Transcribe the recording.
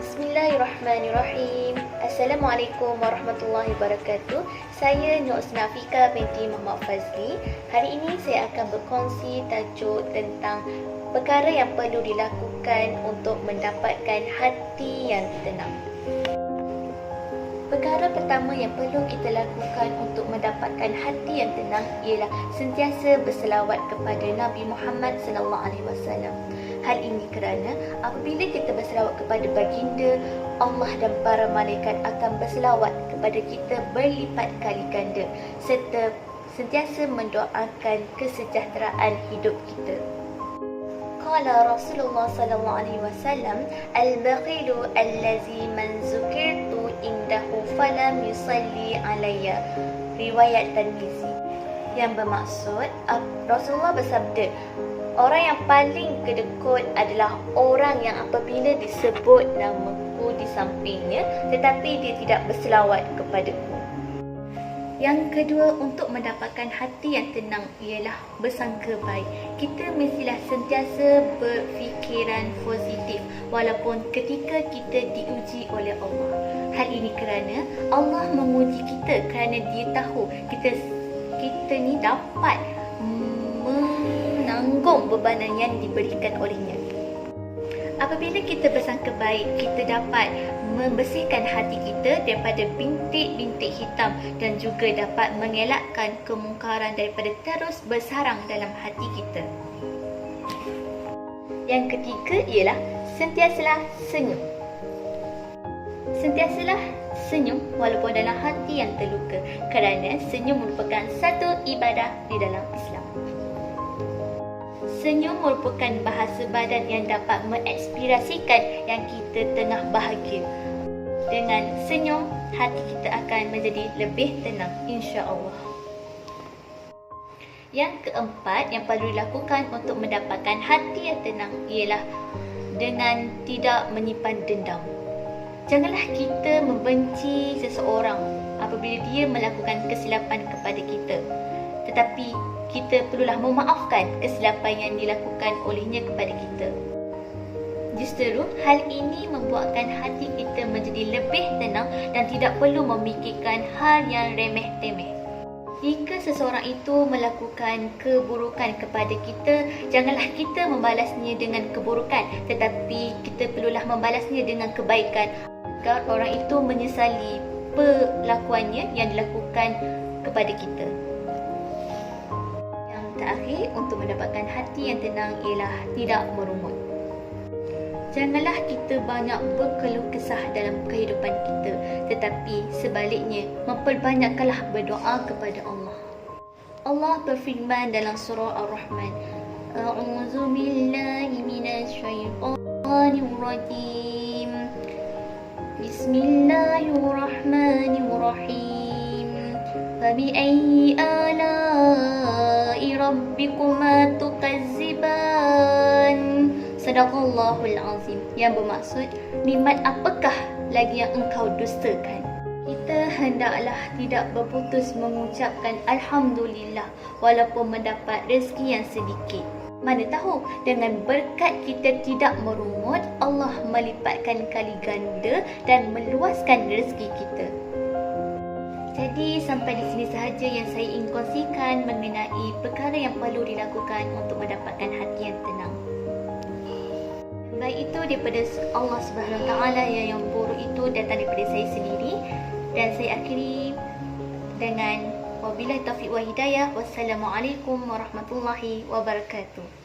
Bismillahirrahmanirrahim. Assalamualaikum warahmatullahi wabarakatuh. Saya Nur Nafika binti Muhammad Fazli. Hari ini saya akan berkongsi tajuk tentang perkara yang perlu dilakukan untuk mendapatkan hati yang tenang. Perkara pertama yang perlu kita lakukan untuk mendapatkan hati yang tenang ialah sentiasa berselawat kepada Nabi Muhammad SAW. Hal ini kerana apabila kita berselawat kepada baginda, Allah dan para malaikat akan berselawat kepada kita berlipat kali ganda serta sentiasa mendoakan kesejahteraan hidup kita. Qala Rasulullah sallallahu alaihi wasallam, al-bakhilu allazi man zukirtu indahu falam yusalli alayya. Riwayat Tirmizi. Yang bermaksud Rasulullah bersabda, orang yang paling kedekut adalah orang yang apabila disebut namaku di sampingnya tetapi dia tidak berselawat kepadaku. Yang kedua, untuk mendapatkan hati yang tenang ialah bersangka baik. Kita mestilah sentiasa berfikiran positif walaupun ketika kita diuji oleh Allah. Hal ini kerana Allah menguji kita kerana dia tahu kita ni dapat menanggung bebanan yang diberikan olehnya. Apabila kita bersangka baik, kita dapat membersihkan hati kita daripada bintik-bintik hitam dan juga dapat mengelakkan kemungkaran daripada terus bersarang dalam hati kita. Yang ketiga ialah sentiasalah senyum. Sentiasalah senyum walaupun dalam hati yang terluka, kerana senyum merupakan satu ibadah di dalam Islam. Senyum merupakan bahasa badan yang dapat menginspirasikan yang kita tengah bahagia. Dengan senyum, hati kita akan menjadi lebih tenang, insya-Allah. Yang keempat yang perlu dilakukan untuk mendapatkan hati yang tenang ialah dengan tidak menyimpan dendam. Janganlah kita membenci seseorang apabila dia melakukan kesilapan kepada kita. Tetapi kita perlulah memaafkan kesilapan yang dilakukan olehnya kepada kita. Justru hal ini membuatkan hati kita menjadi lebih tenang dan tidak perlu memikirkan hal yang remeh-temeh. Jika seseorang itu melakukan keburukan kepada kita, janganlah kita membalasnya dengan keburukan, tetapi kita perlulah membalasnya dengan kebaikan agar orang itu menyesali perlakuannya yang dilakukan kepada kita. Terakhir, untuk mendapatkan hati yang tenang ialah tidak merungut. Janganlah kita banyak berkeluh kesah dalam kehidupan kita, tetapi sebaliknya memperbanyakkanlah berdoa kepada Allah. Allah berfirman dalam surah Ar-Rahman, A'udzu billahi minasyaitonir rajim. Bismillahirrahmanirrahim. Fabi'ayyi ala'i rabbikuma tukazziban. Sadaqallahul azim. Yang bermaksud, nikmat apakah lagi yang engkau dustakan? Kita hendaklah tidak berputus mengucapkan Alhamdulillah walaupun mendapat rezeki yang sedikit. Mana tahu dengan berkat kita tidak merungut, Allah melipatkan kali ganda dan meluaskan rezeki kita. Jadi sampai di sini sahaja yang saya ingin kongsikan mengenai perkara yang perlu dilakukan untuk mendapatkan hati yang tenang. Baik itu daripada Allah Subhanahu Wa Taala, yang buruk itu datang daripada saya sendiri. Dan saya akhiri dengan wabillahi taufiq wa hidayah. Wassalamualaikum warahmatullahi wabarakatuh.